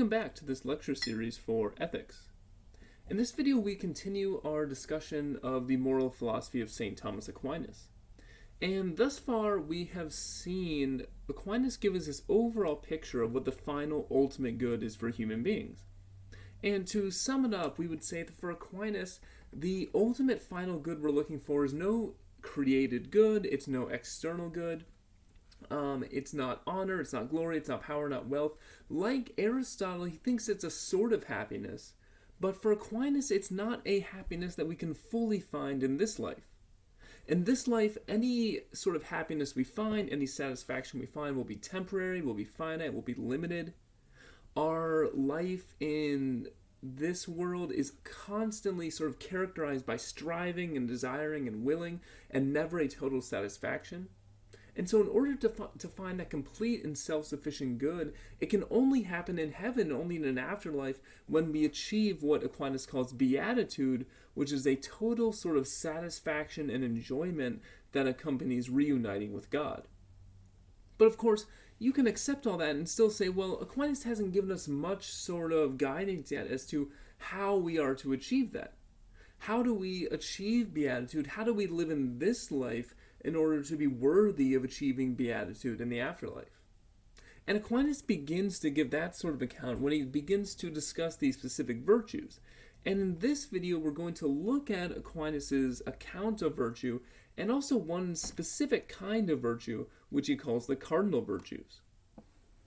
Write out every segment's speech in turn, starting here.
Welcome back to this lecture series for ethics. In this video we continue our discussion of the moral philosophy of St. Thomas Aquinas. And thus far we have seen Aquinas give us this overall picture of what the final ultimate good is for human beings. And to sum it up, we would say that for Aquinas, the ultimate final good we're looking for is no created good, it's no external good. It's not honor, it's not glory, it's not power, not wealth. Like Aristotle, he thinks it's a sort of happiness, but for Aquinas, it's not a happiness that we can fully find in this life. In this life, any sort of happiness we find, any satisfaction we find will be temporary, will be finite, will be limited. Our life in this world is constantly sort of characterized by striving and desiring and willing, and never a total satisfaction. And so in order to find that complete and self-sufficient good, it can only happen in heaven, only in an afterlife, when we achieve what Aquinas calls Beatitude, which is a total sort of satisfaction and enjoyment that accompanies reuniting with God. But of course, you can accept all that and still say, well, Aquinas hasn't given us much sort of guidance yet as to how we are to achieve that. How do we achieve Beatitude? How do we live in this life in order to be worthy of achieving Beatitude in the afterlife? And Aquinas begins to give that sort of account when he begins to discuss these specific virtues. And in this video, we're going to look at Aquinas' account of virtue and also one specific kind of virtue, which he calls the Cardinal Virtues.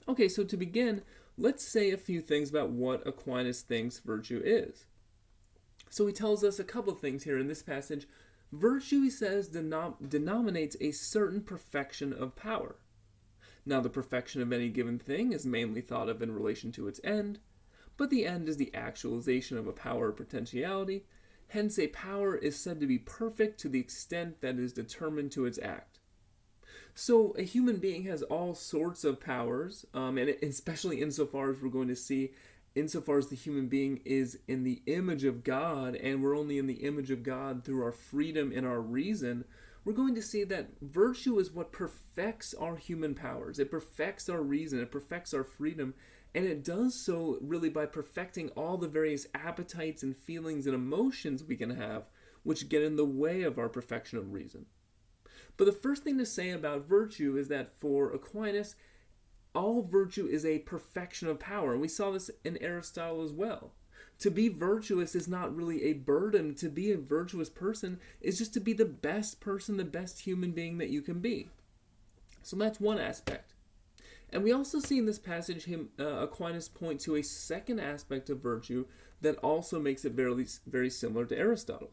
Okay, so to begin, let's say a few things about what Aquinas thinks virtue is. So he tells us a couple of things here in this passage. Virtue, he says, denominates a certain perfection of power. Now, the perfection of any given thing is mainly thought of in relation to its end, but the end is the actualization of a power or potentiality. Hence, a power is said to be perfect to the extent that is determined to its act. So, a human being has all sorts of powers, and especially insofar as we're going to see, insofar as the human being is in the image of God, and we're only in the image of God through our freedom and our reason, we're going to see that virtue is what perfects our human powers. It perfects our reason, it perfects our freedom, and it does so really by perfecting all the various appetites and feelings and emotions we can have, which get in the way of our perfection of reason. But the first thing to say about virtue is that for Aquinas, all virtue is a perfection of power. And we saw this in Aristotle as well. To be virtuous is not really a burden. To be a virtuous person is just to be the best person, the best human being that you can be. So that's one aspect. And we also see in this passage Aquinas point to a second aspect of virtue that also makes it very similar to Aristotle.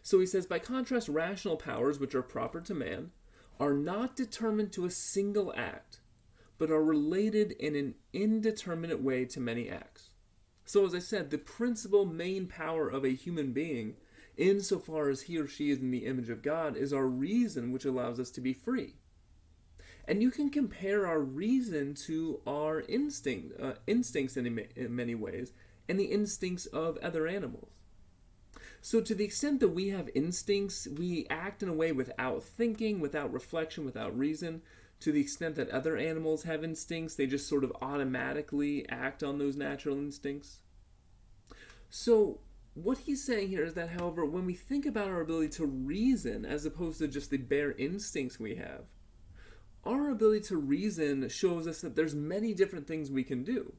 So he says, by contrast, rational powers, which are proper to man, are not determined to a single act, but are related in an indeterminate way to many acts. So as I said, the principal main power of a human being, insofar as he or she is in the image of God, is our reason, which allows us to be free. And you can compare our reason to our instincts in many ways, and the instincts of other animals. So to the extent that we have instincts, we act in a way without thinking, without reflection, without reason. To the extent that other animals have instincts, they just sort of automatically act on those natural instincts. So what he's saying here is that, however, when we think about our ability to reason as opposed to just the bare instincts we have, our ability to reason shows us that there's many different things we can do.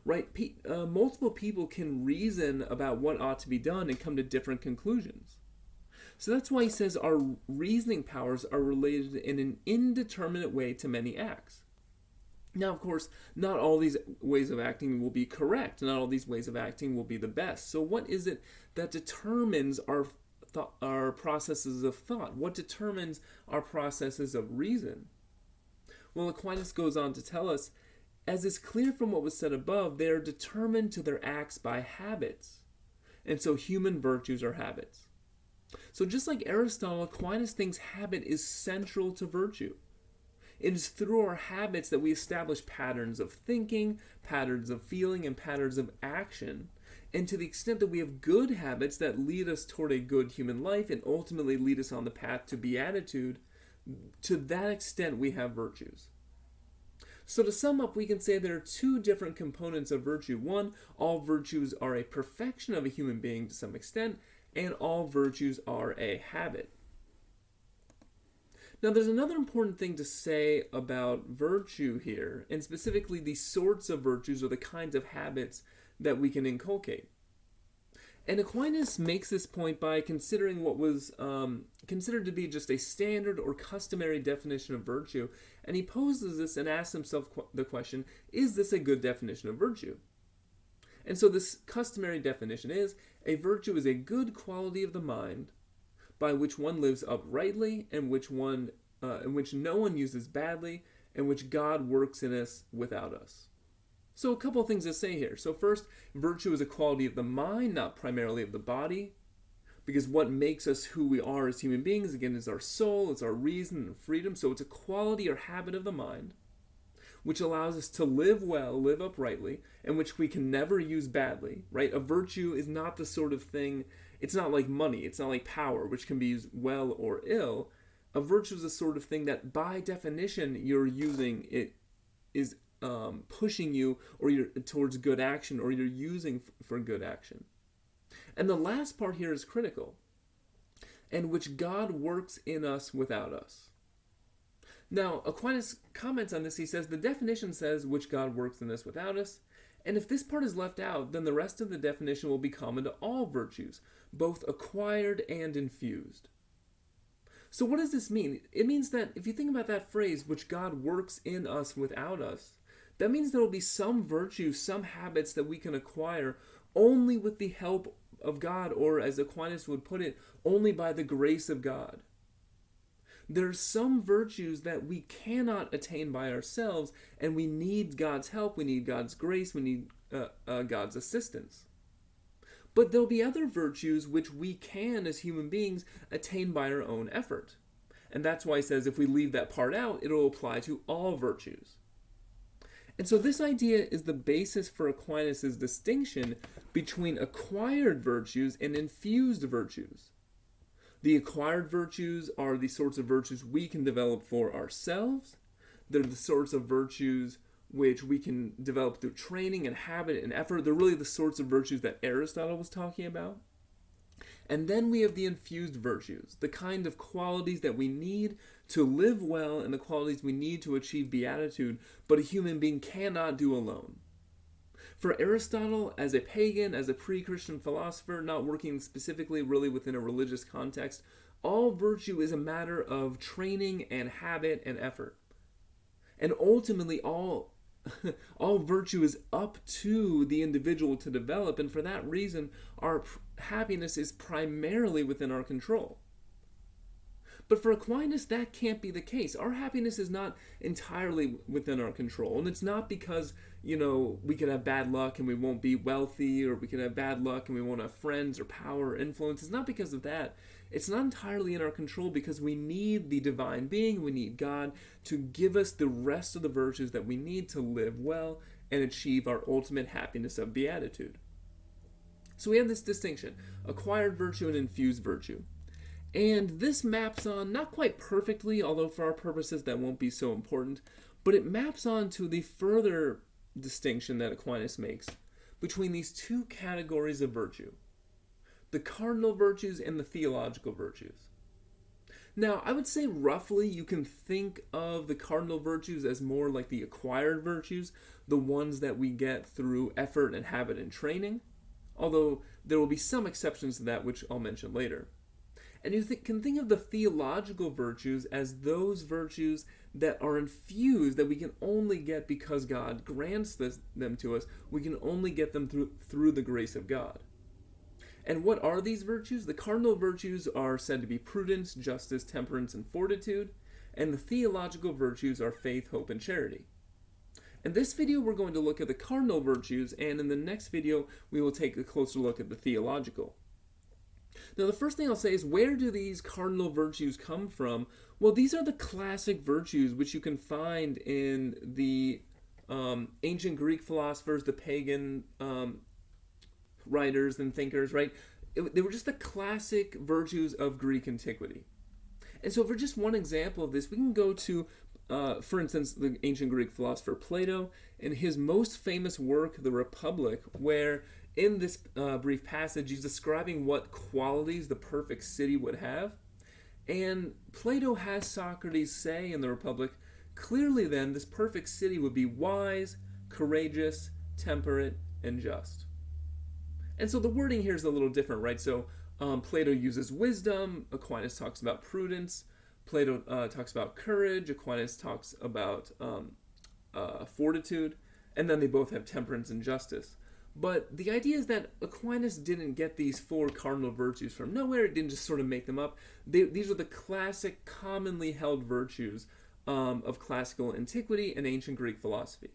Right? Multiple people can reason about what ought to be done and come to different conclusions. So that's why he says our reasoning powers are related in an indeterminate way to many acts. Now, of course, not all these ways of acting will be correct. Not all these ways of acting will be the best. So what is it that determines our processes of thought? What determines our processes of reason? Well, Aquinas goes on to tell us, as is clear from what was said above, they are determined to their acts by habits. And so human virtues are habits. So just like Aristotle, Aquinas thinks habit is central to virtue. It is through our habits that we establish patterns of thinking, patterns of feeling, and patterns of action. And to the extent that we have good habits that lead us toward a good human life and ultimately lead us on the path to beatitude, to that extent we have virtues. So to sum up, we can say there are two different components of virtue. One, all virtues are a perfection of a human being to some extent, and all virtues are a habit. Now, there's another important thing to say about virtue here, and specifically the sorts of virtues or the kinds of habits that we can inculcate. And Aquinas makes this point by considering what was considered to be just a standard or customary definition of virtue, and he poses this and asks himself the question, is this a good definition of virtue? And so this customary definition is, a virtue is a good quality of the mind by which one lives uprightly, and which no one uses badly, and which God works in us without us. So a couple of things to say here. So first, virtue is a quality of the mind, not primarily of the body, because what makes us who we are as human beings, again, is our soul, it's our reason and freedom. So it's a quality or habit of the mind, which allows us to live well, live uprightly, and which we can never use badly, right? A virtue is not the sort of thing, it's not like money, it's not like power, which can be used well or ill. A virtue is the sort of thing that by definition you're using, it is pushing you or you're towards good action, or you're using for good action. And the last part here is critical, and which God works in us without us. Now, Aquinas comments on this. He says, the definition says, which God works in us without us, and if this part is left out, then the rest of the definition will be common to all virtues, both acquired and infused. So what does this mean? It means that if you think about that phrase, which God works in us without us, that means there will be some virtues, some habits that we can acquire only with the help of God, or as Aquinas would put it, only by the grace of God. There are some virtues that we cannot attain by ourselves, and we need God's help, we need God's grace, we need God's assistance. But there'll be other virtues which we can, as human beings, attain by our own effort. And that's why he says if we leave that part out, it'll apply to all virtues. And so this idea is the basis for Aquinas' distinction between acquired virtues and infused virtues. The acquired virtues are the sorts of virtues we can develop for ourselves. They're the sorts of virtues which we can develop through training and habit and effort. They're really the sorts of virtues that Aristotle was talking about. And then we have the infused virtues, the kind of qualities that we need to live well and the qualities we need to achieve beatitude, but a human being cannot do alone. For Aristotle, as a pagan, as a pre-Christian philosopher, not working specifically really within a religious context, all virtue is a matter of training and habit and effort. And ultimately, all virtue is up to the individual to develop, and for that reason, our happiness is primarily within our control. But for Aquinas, that can't be the case. Our happiness is not entirely within our control, and it's not because, we could have bad luck and we won't be wealthy, or we could have bad luck and we won't have friends or power or influence. It's not because of that. It's not entirely in our control because we need the divine being, we need God to give us the rest of the virtues that we need to live well and achieve our ultimate happiness of beatitude. So we have this distinction, acquired virtue and infused virtue. And this maps on, not quite perfectly, although for our purposes that won't be so important, but it maps on to the further distinction that Aquinas makes between these two categories of virtue, the cardinal virtues and the theological virtues. Now, I would say roughly you can think of the cardinal virtues as more like the acquired virtues, the ones that we get through effort and habit and training, although there will be some exceptions to that, which I'll mention later. And you can think of the theological virtues as those virtues that are infused, that we can only get because God grants them to us. We can only get them through the grace of God. And what are these virtues? The cardinal virtues are said to be prudence, justice, temperance, and fortitude. And the theological virtues are faith, hope, and charity. In this video, we're going to look at the cardinal virtues, and in the next video, we will take a closer look at the theological. Now, the first thing I'll say is, where do these cardinal virtues come from? Well, these are the classic virtues which you can find in the ancient Greek philosophers, the pagan writers and thinkers, right? They were just the classic virtues of Greek antiquity. And so for just one example of this, we can go to for instance, the ancient Greek philosopher Plato, in his most famous work, The Republic, where in this brief passage he's describing what qualities the perfect city would have. And Plato has Socrates say in The Republic, clearly then, this perfect city would be wise, courageous, temperate, and just. And so the wording here is a little different, right? So Plato uses wisdom, Aquinas talks about prudence, Plato talks about courage, Aquinas talks about fortitude, and then they both have temperance and justice. But the idea is that Aquinas didn't get these 4 cardinal virtues from nowhere. It didn't just sort of make them up. These are the classic, commonly held virtues of classical antiquity and ancient Greek philosophy.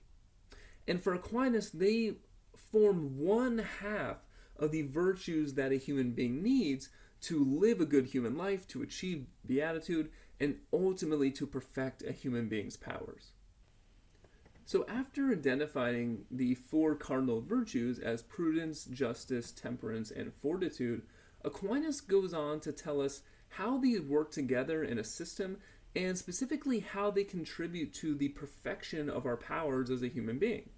And for Aquinas, they form 1/2 of the virtues that a human being needs to live a good human life, to achieve beatitude, and ultimately to perfect a human being's powers. So after identifying the 4 cardinal virtues as prudence, justice, temperance, and fortitude, Aquinas goes on to tell us how these work together in a system, and specifically how they contribute to the perfection of our powers as a human being.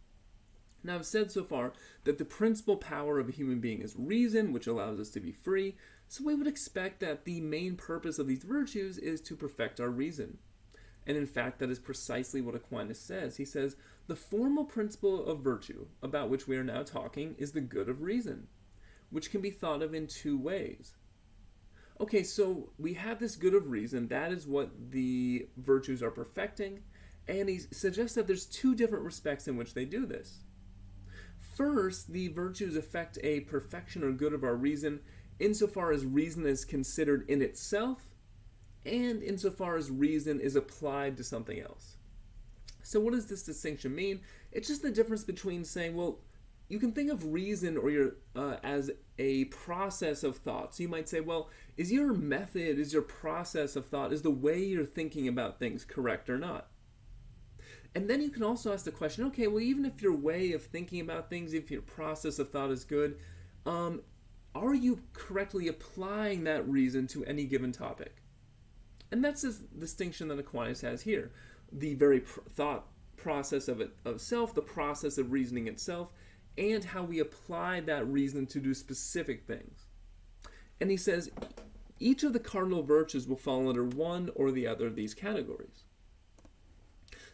Now, I've said so far that the principal power of a human being is reason, which allows us to be free, so we would expect that the main purpose of these virtues is to perfect our reason. And in fact, that is precisely what Aquinas says. He says, the formal principle of virtue, about which we are now talking, is the good of reason, which can be thought of in 2 ways. Okay, so we have this good of reason, that is what the virtues are perfecting, and he suggests that there's 2 different respects in which they do this. First, the virtues affect a perfection or good of our reason insofar as reason is considered in itself, and insofar as reason is applied to something else. So what does this distinction mean? It's just the difference between saying, well, you can think of reason or as a process of thought. So you might say, well, is your method, is your process of thought, is the way you're thinking about things correct or not? And then you can also ask the question, okay, well, even if your way of thinking about things, if your process of thought is good, are you correctly applying that reason to any given topic? And that's the distinction that Aquinas has here. The very thought process of self, the process of reasoning itself, and how we apply that reason to do specific things. And he says each of the cardinal virtues will fall under one or the other of these categories.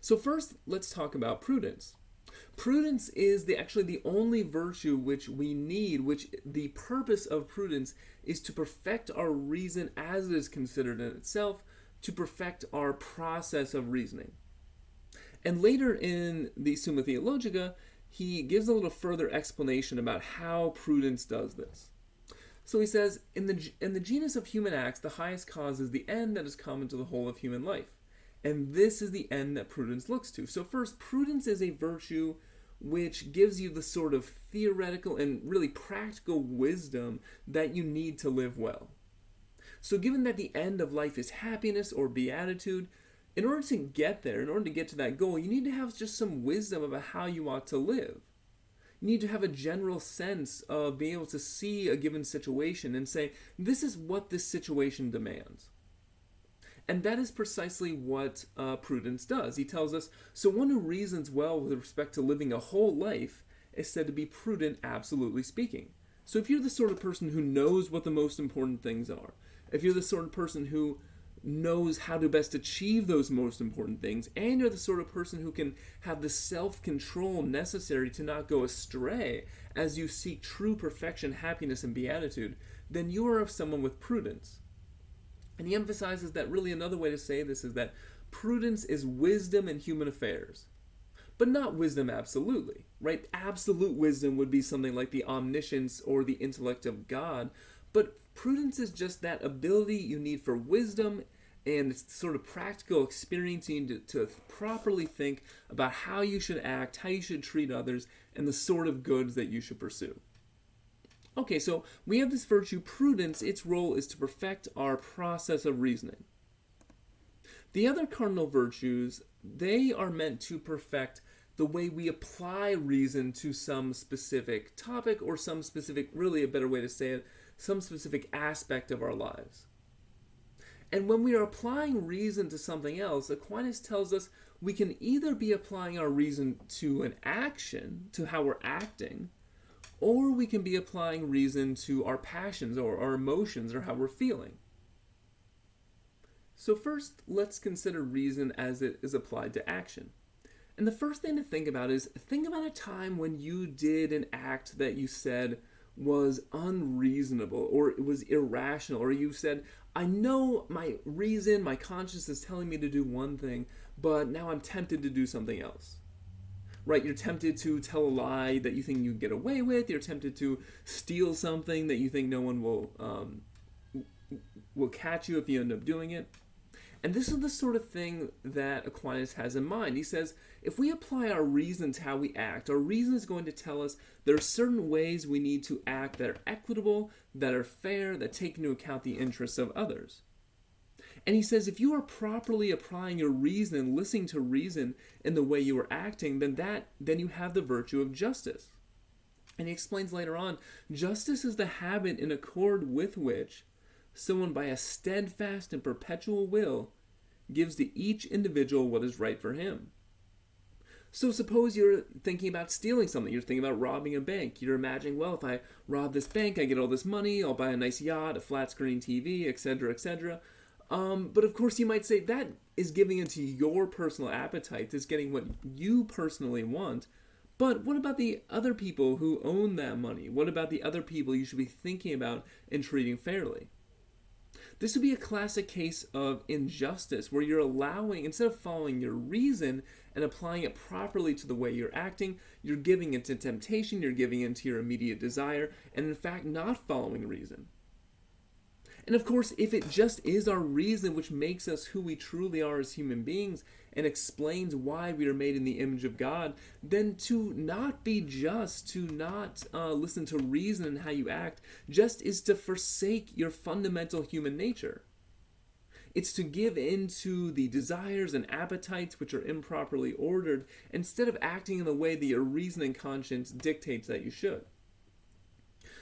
So first, let's talk about prudence. Prudence is actually the only virtue which we need, which the purpose of prudence is to perfect our reason as it is considered in itself, to perfect our process of reasoning. And later in the Summa Theologica, he gives a little further explanation about how prudence does this. So he says, in the genus of human acts, the highest cause is the end that is common to the whole of human life. And this is the end that prudence looks to. So first, prudence is a virtue which gives you the sort of theoretical and really practical wisdom that you need to live well. So given that the end of life is happiness or beatitude, in order to get there, in order to get to that goal, you need to have just some wisdom about how you ought to live. You need to have a general sense of being able to see a given situation and say, this is what this situation demands. And that is precisely what prudence does. He tells us, so one who reasons well with respect to living a whole life is said to be prudent, absolutely speaking. So if you're the sort of person who knows what the most important things are, if you're the sort of person who knows how to best achieve those most important things, and you're the sort of person who can have the self-control necessary to not go astray as you seek true perfection, happiness, and beatitude, then you are someone with prudence. And he emphasizes that really another way to say this is that prudence is wisdom in human affairs. But not wisdom absolutely, right? Absolute wisdom would be something like the omniscience or the intellect of God. But prudence is just that ability you need for wisdom and it's sort of practical experience you need to properly think about how you should act, how you should treat others, and the sort of goods that you should pursue. Okay, so we have this virtue, prudence. Its role is to perfect our process of reasoning. The other cardinal virtues, they are meant to perfect the way we apply reason to some specific topic or some specific, really a better way to say it, some specific aspect of our lives. And when we are applying reason to something else, Aquinas tells us we can either be applying our reason to an action, to how we're acting, or we can be applying reason to our passions or our emotions or how we're feeling. So first, let's consider reason as it is applied to action. And the first thing to think about is, think about a time when you did an act that you said was unreasonable or it was irrational, or you said, I know my reason, my conscience is telling me to do one thing, but now I'm tempted to do something else. Right? You're tempted to tell a lie that you think you can get away with. You're tempted to steal something that you think no one will catch you if you end up doing it. And this is the sort of thing that Aquinas has in mind. He says, if we apply our reason to how we act, our reason is going to tell us there are certain ways we need to act that are equitable, that are fair, that take into account the interests of others. And he says, if you are properly applying your reason and listening to reason in the way you are acting, then you have the virtue of justice. And he explains later on, justice is the habit in accord with which someone by a steadfast and perpetual will gives to each individual what is right for him. So suppose you're thinking about stealing something. You're thinking about robbing a bank. You're imagining, well, if I rob this bank, I get all this money, I'll buy a nice yacht, a flat screen TV, etc., etc. But of course you might say that is giving into your personal appetites, is getting what you personally want. But what about the other people who own that money? What about the other people you should be thinking about and treating fairly? This would be a classic case of injustice, where you're allowing, instead of following your reason and applying it properly to the way you're acting, you're giving into temptation, you're giving into your immediate desire, and in fact not following reason. And of course, if it just is our reason which makes us who we truly are as human beings and explains why we are made in the image of God, then to not be just, to not listen to reason and how you act, just is to forsake your fundamental human nature. It's to give in to the desires and appetites which are improperly ordered, instead of acting in the way that your reason and conscience dictates that you should.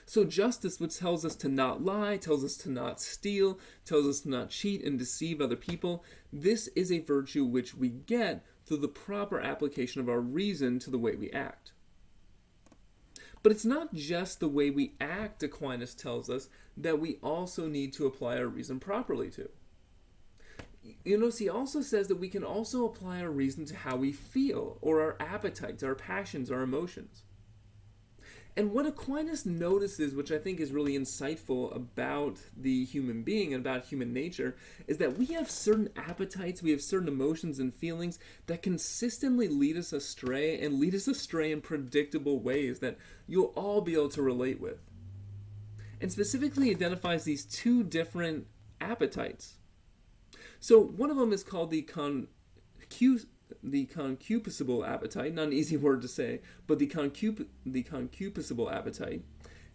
So justice, which tells us to not lie, tells us to not steal, tells us to not cheat and deceive other people, this is a virtue which we get through the proper application of our reason to the way we act. But it's not just the way we act, Aquinas tells us, that we also need to apply our reason properly to. You notice he also says that we can also apply our reason to how we feel, or our appetites, our passions, our emotions. And what Aquinas notices, which I think is really insightful about the human being and about human nature, is that we have certain appetites, we have certain emotions and feelings that consistently lead us astray, and lead us astray in predictable ways that you'll all be able to relate with. And specifically identifies these two different appetites. So one of them is called the concupiscible appetite, not an easy word to say, but the concupiscible appetite.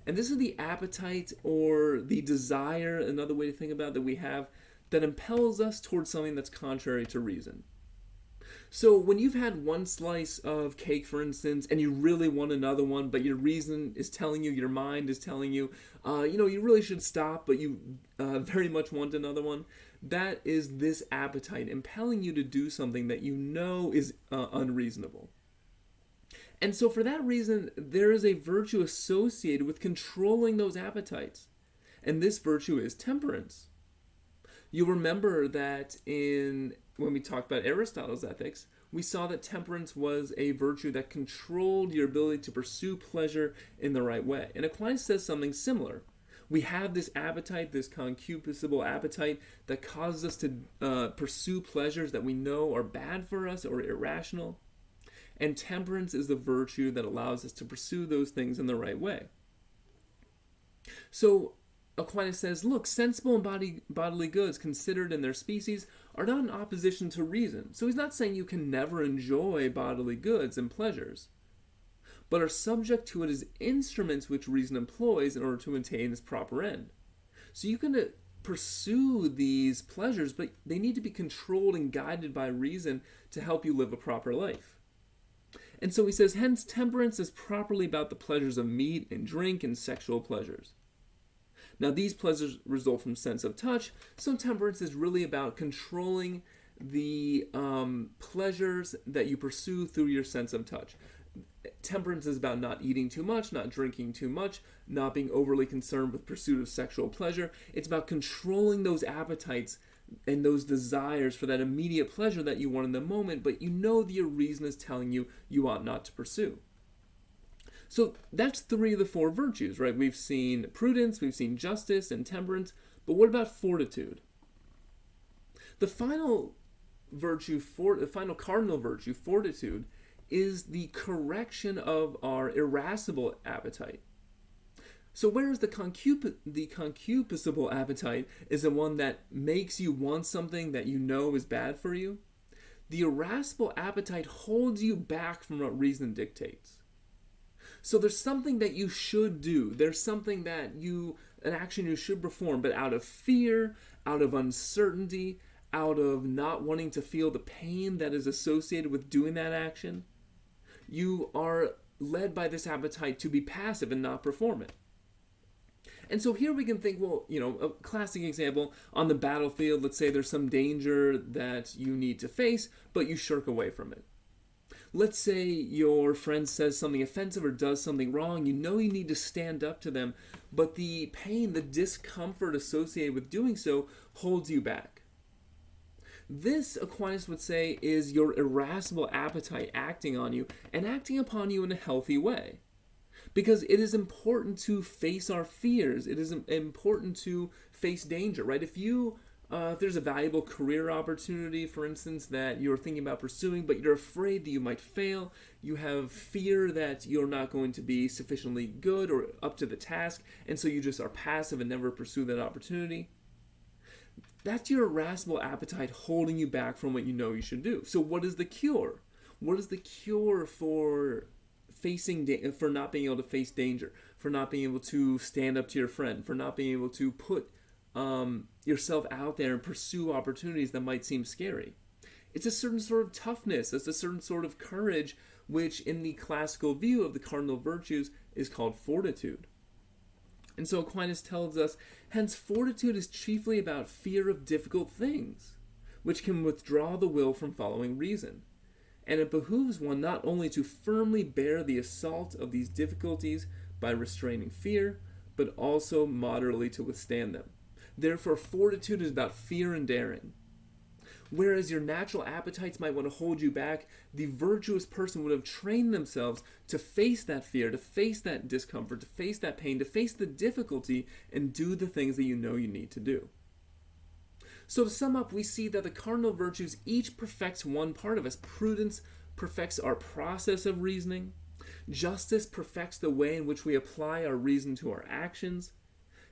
And this is the appetite or the desire, another way to think about it, that we have that impels us towards something that's contrary to reason. So when you've had one slice of cake, for instance, and you really want another one, but your reason is telling you, your mind is telling you, you really should stop, but you very much want another one, that is this appetite impelling you to do something that you know is unreasonable. And so for that reason, there is a virtue associated with controlling those appetites. And this virtue is temperance. You'll remember that when we talked about Aristotle's ethics, we saw that temperance was a virtue that controlled your ability to pursue pleasure in the right way. And Aquinas says something similar. We have this appetite, this concupiscible appetite, that causes us to pursue pleasures that we know are bad for us or irrational. And temperance is the virtue that allows us to pursue those things in the right way. So Aquinas says, look, sensible and bodily goods considered in their species are not in opposition to reason. So he's not saying you can never enjoy bodily goods and pleasures, but are subject to it as instruments which reason employs in order to attain its proper end. So you can pursue these pleasures, but they need to be controlled and guided by reason to help you live a proper life. And so he says, hence temperance is properly about the pleasures of meat and drink and sexual pleasures. Now, these pleasures result from sense of touch, so temperance is really about controlling the pleasures that you pursue through your sense of touch. Temperance is about not eating too much, not drinking too much, not being overly concerned with pursuit of sexual pleasure. It's about controlling those appetites and those desires for that immediate pleasure that you want in the moment, but you know that your reason is telling you you ought not to pursue. So that's 3 of the 4 virtues, right? We've seen prudence, we've seen justice and temperance, but what about fortitude? The final virtue, the final cardinal virtue, fortitude, is the correction of our irascible appetite. So whereas the concupiscible appetite is the one that makes you want something that you know is bad for you, the irascible appetite holds you back from what reason dictates. So there's something that you should do. There's something that an action you should perform, but out of fear, out of uncertainty, out of not wanting to feel the pain that is associated with doing that action, you are led by this appetite to be passive and not perform it. And so here we can think, well, a classic example, on the battlefield, let's say there's some danger that you need to face, but you shirk away from it. Let's say your friend says something offensive or does something wrong. You know you need to stand up to them, but the pain, the discomfort associated with doing so holds you back. This, Aquinas would say, is your irascible appetite acting on you and acting upon you in a healthy way. Because it is important to face our fears. It is important to face danger, right? If there's a valuable career opportunity, for instance, that you're thinking about pursuing, but you're afraid that you might fail, you have fear that you're not going to be sufficiently good or up to the task, and so you just are passive and never pursue that opportunity. That's your irascible appetite holding you back from what you know you should do. So what is the cure? What is the cure for not being able to face danger, for not being able to stand up to your friend, for not being able to put yourself out there and pursue opportunities that might seem scary? It's a certain sort of toughness. It's a certain sort of courage, which in the classical view of the cardinal virtues is called fortitude. And so Aquinas tells us, hence fortitude is chiefly about fear of difficult things, which can withdraw the will from following reason. And it behooves one not only to firmly bear the assault of these difficulties by restraining fear, but also moderately to withstand them. Therefore, fortitude is about fear and daring. Whereas your natural appetites might want to hold you back, the virtuous person would have trained themselves to face that fear, to face that discomfort, to face that pain, to face the difficulty, and do the things that you know you need to do. So to sum up, we see that the cardinal virtues each perfects one part of us. Prudence perfects our process of reasoning. Justice perfects the way in which we apply our reason to our actions.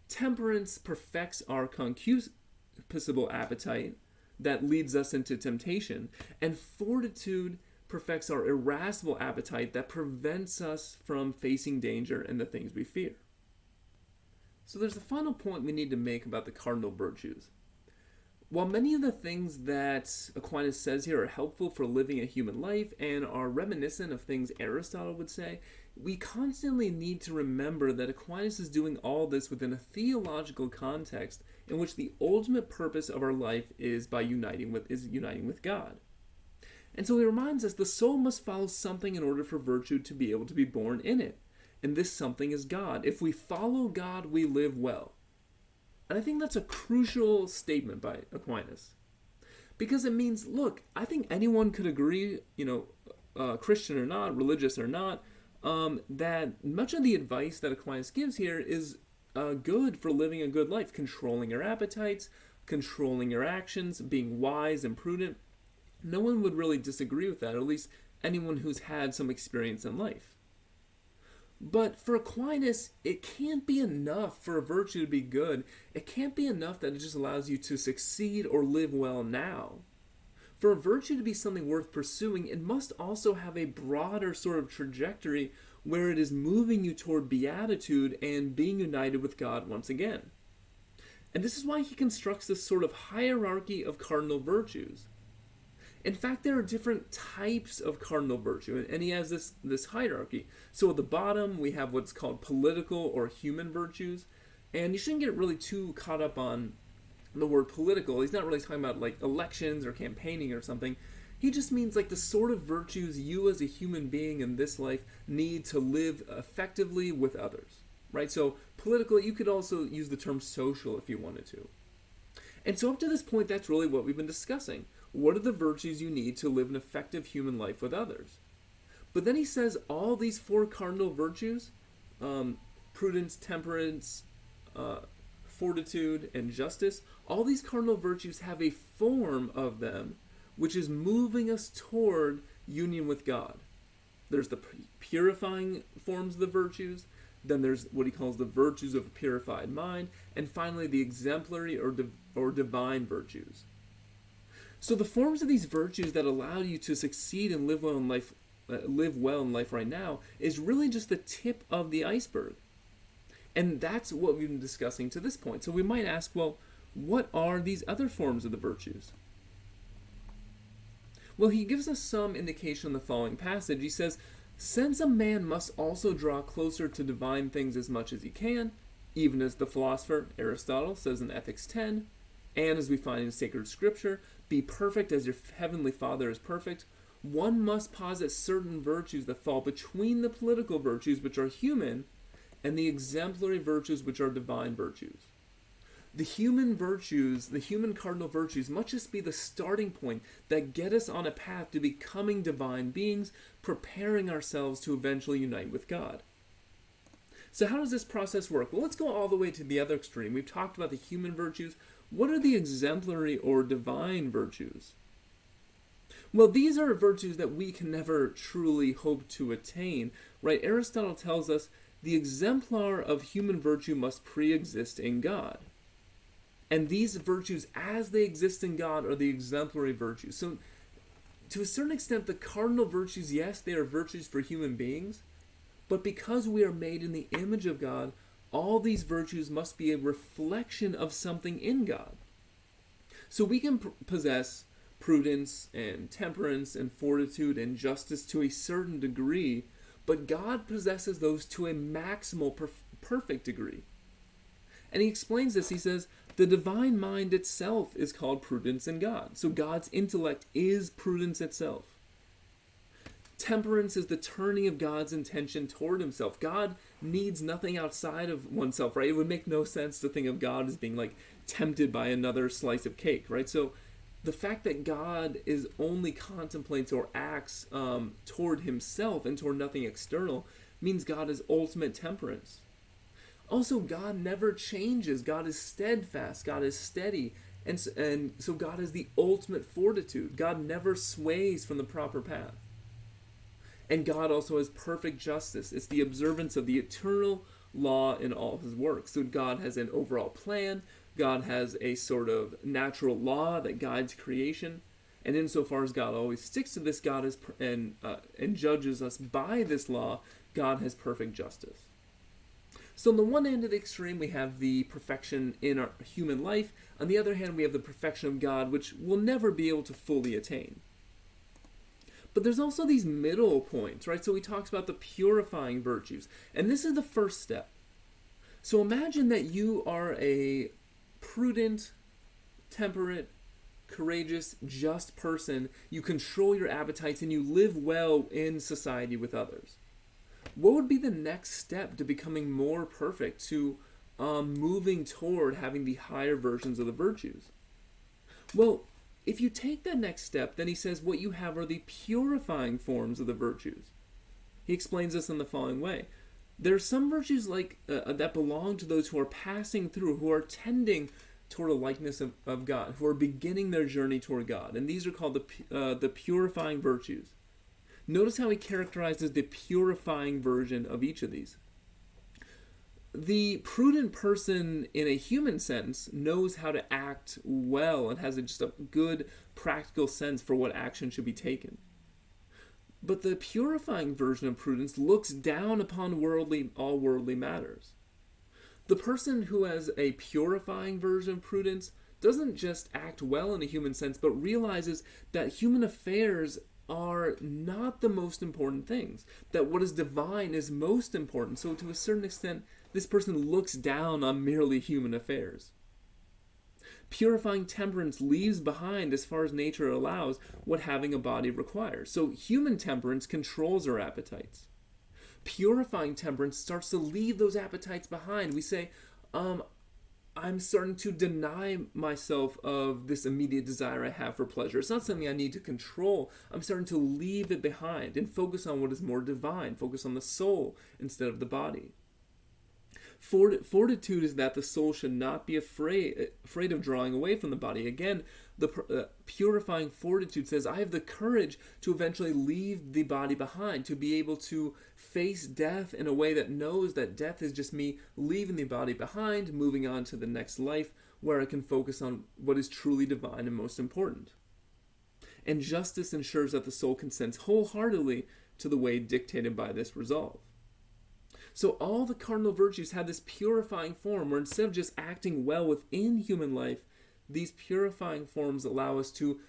Temperance perfects our concupiscible appetite that leads us into temptation. And fortitude perfects our irascible appetite that prevents us from facing danger and the things we fear. So there's a final point we need to make about the cardinal virtues. While many of the things that Aquinas says here are helpful for living a human life and are reminiscent of things Aristotle would say, we constantly need to remember that Aquinas is doing all this within a theological context in which the ultimate purpose of our life is uniting with God. And so he reminds us the soul must follow something in order for virtue to be able to be born in it. And this something is God. If we follow God, we live well. And I think that's a crucial statement by Aquinas. Because it means, look, I think anyone could agree, Christian or not, religious or not, that much of the advice that Aquinas gives here is good for living a good life, controlling your appetites, controlling your actions, being wise and prudent. No one would really disagree with that, or at least anyone who's had some experience in life. But for Aquinas, it can't be enough for a virtue to be good. It can't be enough that it just allows you to succeed or live well now. For a virtue to be something worth pursuing, it must also have a broader sort of trajectory where it is moving you toward beatitude and being united with God once again. And this is why he constructs this sort of hierarchy of cardinal virtues. In fact, there are different types of cardinal virtue, and he has this hierarchy. So at the bottom, we have what's called political or human virtues. And you shouldn't get really too caught up on the word political. He's not really talking about like elections or campaigning or something. He just means like the sort of virtues you as a human being in this life need to live effectively with others, right? So political, you could also use the term social if you wanted to. And so up to this point, that's really what we've been discussing. What are the virtues you need to live an effective human life with others? But then he says all these four cardinal virtues, prudence, temperance, fortitude, and justice, all these cardinal virtues have a form of them which is moving us toward union with God. There's the purifying forms of the virtues, then there's what he calls the virtues of a purified mind, and finally the exemplary or divine virtues. So the forms of these virtues that allow you to succeed and live well in life right now is really just the tip of the iceberg. And that's what we've been discussing to this point. So we might ask, well, what are these other forms of the virtues? Well, he gives us some indication in the following passage. He says, since a man must also draw closer to divine things as much as he can, even as the philosopher Aristotle says in Ethics 10, and as we find in sacred scripture, be perfect as your heavenly Father is perfect, one must posit certain virtues that fall between the political virtues, which are human, and the exemplary virtues, which are divine virtues. The human virtues, the human cardinal virtues, must just be the starting point that get us on a path to becoming divine beings, preparing ourselves to eventually unite with God. So how does this process work? Well, let's go all the way to the other extreme. We've talked about the human virtues. What are the exemplary or divine virtues? Well, these are virtues that we can never truly hope to attain, right? Aristotle tells us the exemplar of human virtue must pre-exist in God. And these virtues, as they exist in God, are the exemplary virtues. So, to a certain extent, the cardinal virtues, yes, they are virtues for human beings, but because we are made in the image of God, all these virtues must be a reflection of something in God. So we can possess prudence and temperance and fortitude and justice to a certain degree, but God possesses those to a maximal, perfect degree. And he explains this. He says, the divine mind itself is called prudence in God. So God's intellect is prudence itself. Temperance is the turning of God's intention toward himself. God needs nothing outside of oneself, right? It would make no sense to think of God as being like tempted by another slice of cake, right? So the fact that God is only contemplates or acts toward himself and toward nothing external means God is ultimate temperance. Also, God never changes. God is steadfast. God is steady. And so God is the ultimate fortitude. God never sways from the proper path. And God also has perfect justice. It's the observance of the eternal law in all his works. So God has an overall plan. God has a sort of natural law that guides creation. And insofar as God always sticks to this, God is and judges us by this law, God has perfect justice. So on the one end of the extreme, we have the perfection in our human life. On the other hand, we have the perfection of God, which we'll never be able to fully attain. But there's also these middle points, right? So he talks about the purifying virtues. And this is the first step. So imagine that you are a prudent, temperate, courageous, just person. You control your appetites and you live well in society with others. What would be the next step to becoming more perfect, to moving toward having the higher versions of the virtues? Well, if you take that next step, then he says what you have are the purifying forms of the virtues. He explains this in the following way. There are some virtues that belong to those who are passing through, who are tending toward a likeness of God, who are beginning their journey toward God. And these are called the purifying virtues. Notice how he characterizes the purifying version of each of these. The prudent person in a human sense knows how to act well and has just a good practical sense for what action should be taken. But the purifying version of prudence looks down upon all worldly matters. The person who has a purifying version of prudence doesn't just act well in a human sense, but realizes that human affairs are not the most important things, that what is divine is most important. So to a certain extent, This person looks down on merely human affairs. Purifying temperance leaves behind, as far as nature allows, what having a body requires. So human temperance controls our appetites. Purifying temperance starts to leave those appetites behind. We say, I'm starting to deny myself of this immediate desire I have for pleasure. It's not something I need to control. I'm starting to leave it behind and focus on what is more divine, focus on the soul instead of the body. Fortitude is that the soul should not be afraid of drawing away from the body. Again, the purifying fortitude says, I have the courage to eventually leave the body behind, to be able to face death in a way that knows that death is just me leaving the body behind, moving on to the next life, where I can focus on what is truly divine and most important. And justice ensures that the soul consents wholeheartedly to the way dictated by this resolve. So all the cardinal virtues have this purifying form, where instead of just acting well within human life, these purifying forms allow us to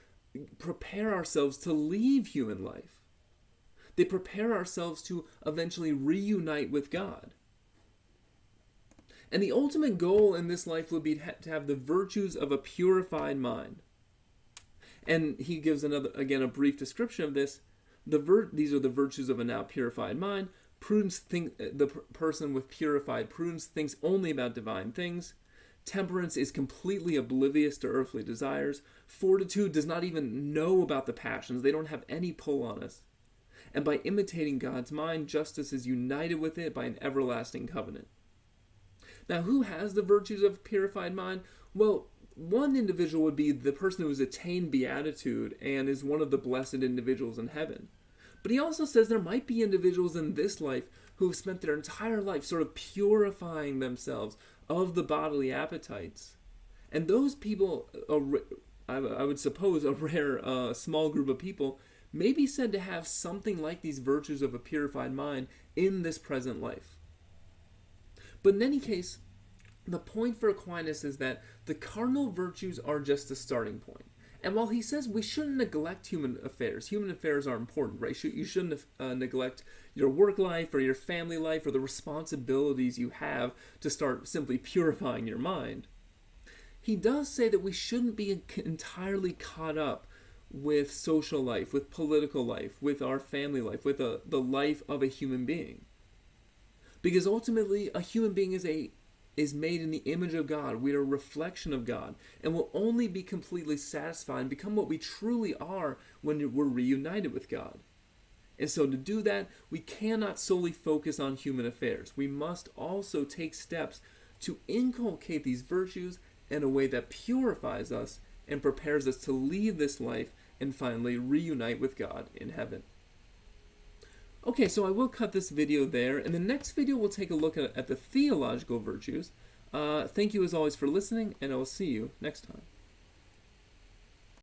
prepare ourselves to leave human life. They prepare ourselves to eventually reunite with God. And the ultimate goal in this life would be to have the virtues of a purified mind. And he gives a brief description of this. These are the virtues of a now purified mind. Prudence, the person with purified prudence thinks only about divine things. Temperance is completely oblivious to earthly desires. Fortitude does not even know about the passions. They don't have any pull on us. And by imitating God's mind, justice is united with it by an everlasting covenant. Now, who has the virtues of a purified mind? Well, one individual would be the person who has attained beatitude and is one of the blessed individuals in heaven. But he also says there might be individuals in this life who have spent their entire life sort of purifying themselves of the bodily appetites. And those people, I would suppose a rare small group of people, may be said to have something like these virtues of a purified mind in this present life. But in any case, the point for Aquinas is that the cardinal virtues are just a starting point. And while he says we shouldn't neglect human affairs are important, right? You shouldn't neglect your work life or your family life or the responsibilities you have to start simply purifying your mind. He does say that we shouldn't be entirely caught up with social life, with political life, with our family life, with the life of a human being. Because ultimately, a human being is made in the image of God. We are a reflection of God, and will only be completely satisfied and become what we truly are when we're reunited with God. And so to do that, we cannot solely focus on human affairs. We must also take steps to inculcate these virtues in a way that purifies us and prepares us to leave this life and finally reunite with God in heaven. Okay, so I will cut this video there. In the next video, we'll take a look at the theological virtues. Thank you as always for listening, and I will see you next time.